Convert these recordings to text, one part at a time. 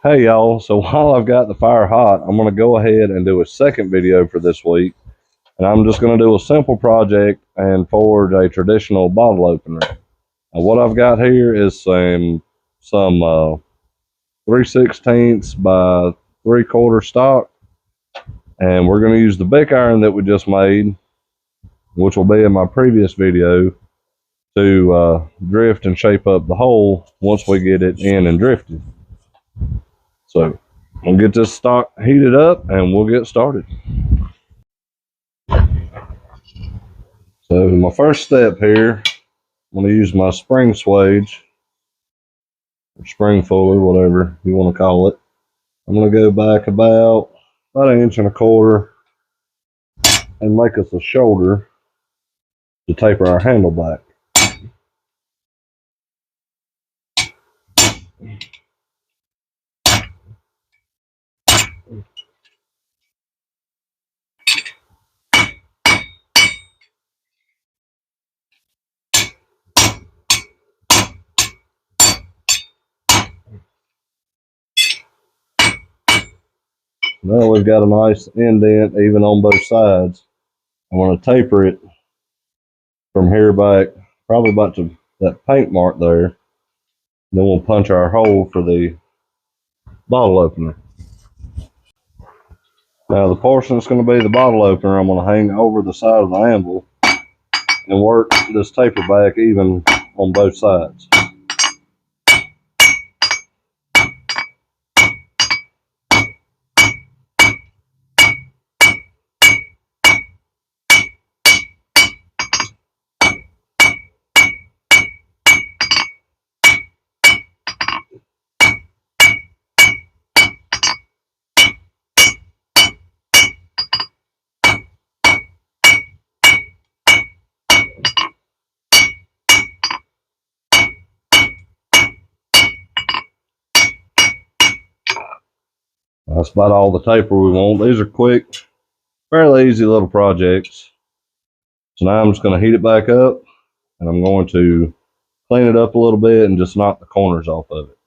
Hey y'all, so while I've got the fire hot, I'm going to go ahead and do a second video for this week. And I'm just going to do a simple project and forward a traditional bottle opener. Now what I've got here is some 3/16 by 3/4 stock. And we're going to use the Bic iron that we just made, which will be in my previous video, to drift and shape up the hole once we get it in and drifted. So we'll get this stock heated up and we'll get started. So my first step here, I'm going to use my spring swage, or spring fuller, whatever you want to call it. I'm going to go back about an inch and a quarter and make us a shoulder to taper our handle back. Now we've got a nice indent even on both sides. I'm going to taper it from here back, probably about to that paint mark there. Then we'll punch our hole for the bottle opener. Now the portion that's going to be the bottle opener, I'm going to hang over the side of the anvil and work this taper back even on both sides. That's about all the taper we want. These are quick, fairly easy little projects. So now I'm just going to heat it back up and I'm going to clean it up a little bit and just knock the corners off of it.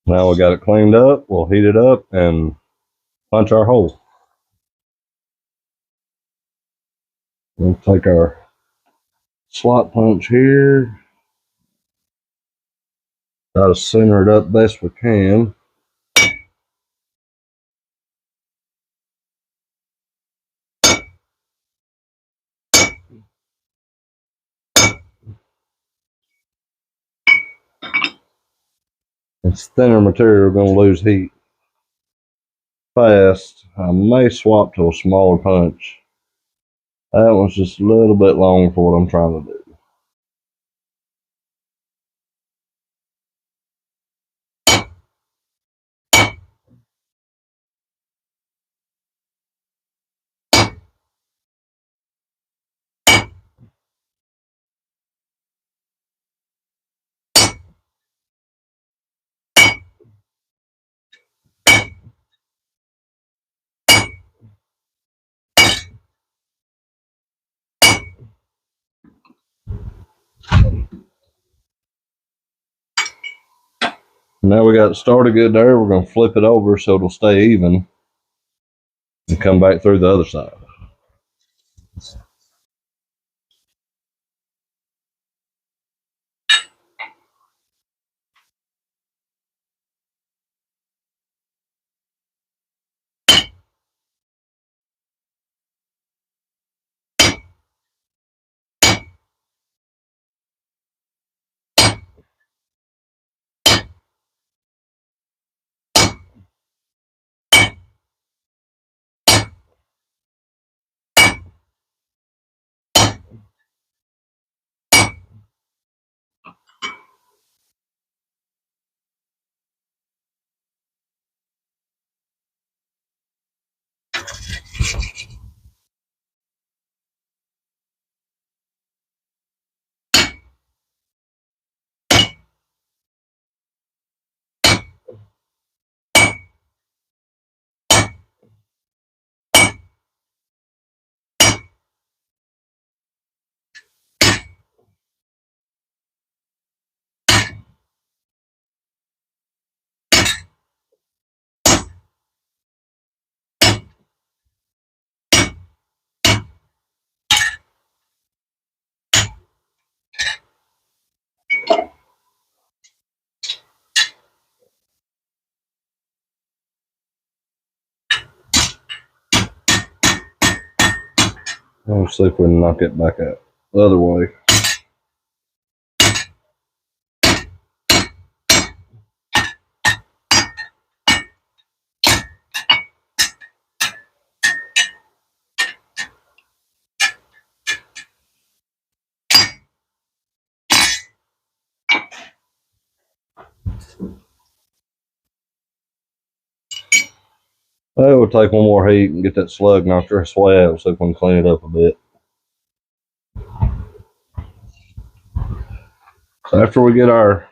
Now we got it cleaned up, we'll heat it up and punch our hole. We'll take our slot punch here, try to center it up best we can. It's thinner material, going to lose heat fast. I may swap to a smaller punch. That one's just a little bit long for what I'm trying to do. Now we got it started good there. We're going to flip it over so it'll stay even and come back through the other side. Let's see if we can knock it back out the other way. It will take one more heat and get that slug knocked this way out so we can clean it up a bit. So after we get our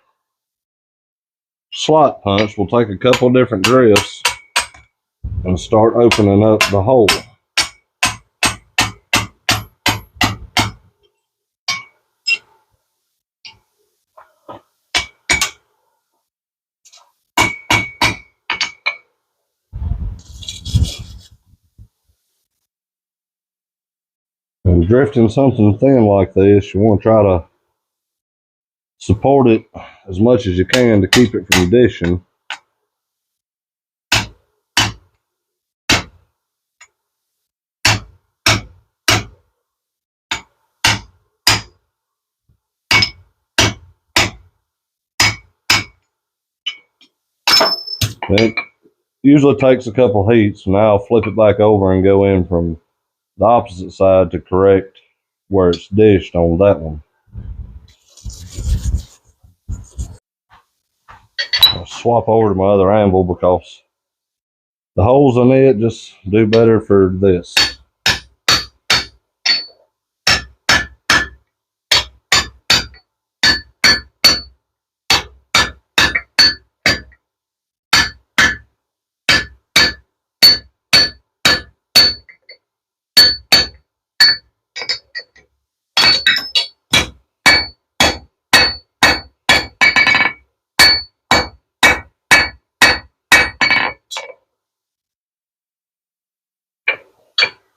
slot punched, we'll take a couple of different drifts and start opening up the hole. And drifting something thin like this, you want to try to support it as much as you can to keep it from dishing. It usually takes a couple heats. Now I'll flip it back over and go in from the opposite side to correct where it's dished on that one. I'll swap over to my other anvil because the holes in it just do better for this.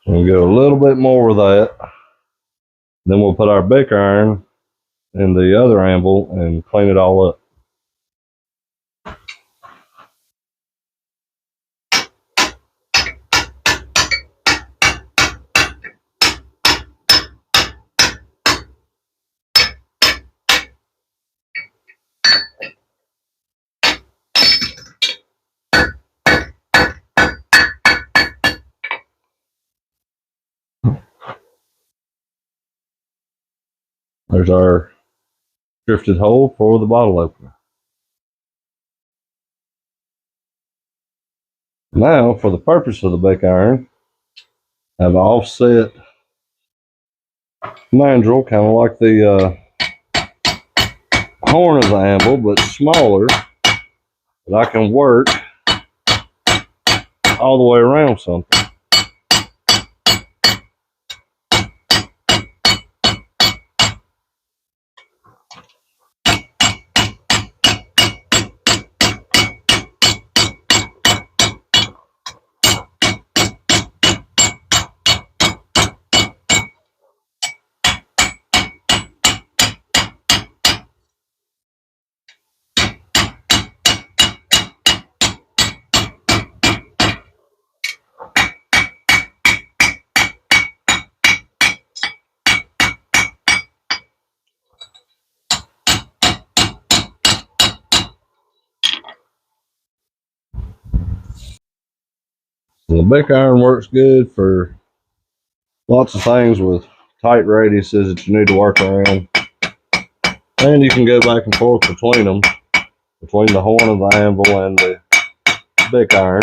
We'll get a little bit more of that. Then we'll put our bick iron in the other anvil and clean it all up. There's our drifted hole for the bottle opener. Now, for the purpose of the bick iron, I have an offset mandrel, kind of like the horn of the anvil, but smaller, that I can work all the way around something. The big iron works good for lots of things with tight radiuses that you need to work around. And you can go back and forth between them, between the horn of the anvil and the big iron.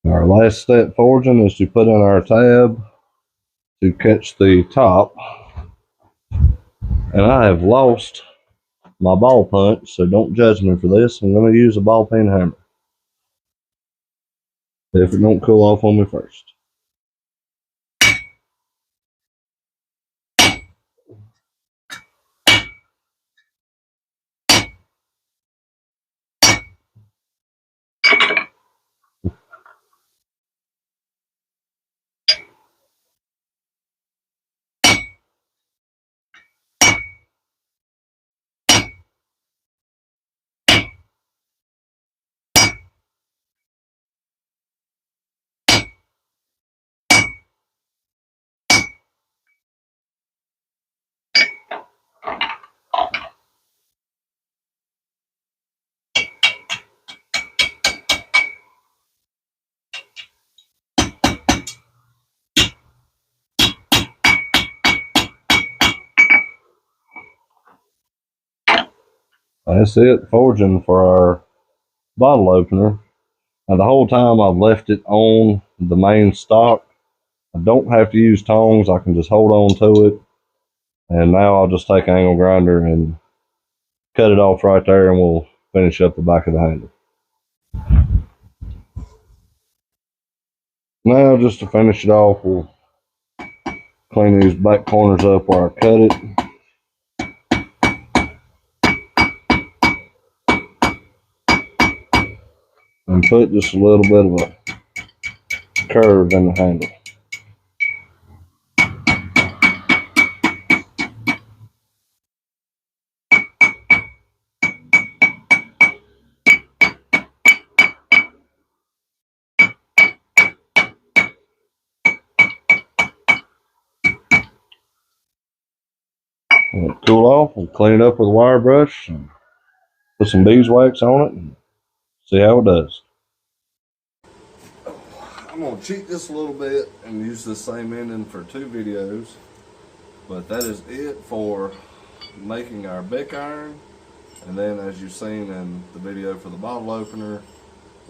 Our last step forging is to put in our tab to catch the top. And I have lost my ball punch, so don't judge me for this. I'm going to use a ball peen hammer if it don't cool off on me first. That's it, forging for our bottle opener. Now the whole time I've left it on the main stock. I don't have to use tongs, I can just hold on to it. And now I'll just take an angle grinder and cut it off right there, and we'll finish up the back of the handle. Now just to finish it off, we'll clean these back corners up where I cut it. And put just a little bit of a curve in the handle. Let it cool off, we'll clean it up with a wire brush and put some beeswax on it and see how it does. I'm going to cheat this a little bit and use the same ending for 2 videos, but that is it for making our bic iron. And then, as you've seen in the video for the bottle opener,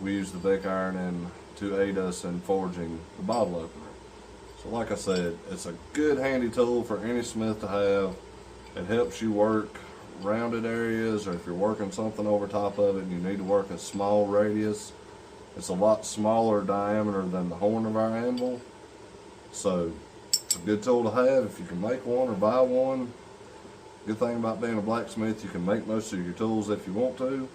we use the bic iron to aid us in forging the bottle opener. So like I said, it's a good handy tool for any smith to have. It helps you work rounded areas, or if you're working something over top of it and you need to work a small radius. It's a lot smaller diameter than the horn of our anvil. So it's a good tool to have if you can make one or buy one. Good thing about being a blacksmith, you can make most of your tools if you want to.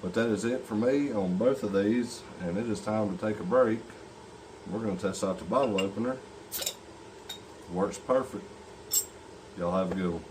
But that is it for me on both of these, and it is time to take a break. We're going to test out the bottle opener. Works perfect. Y'all have a good one.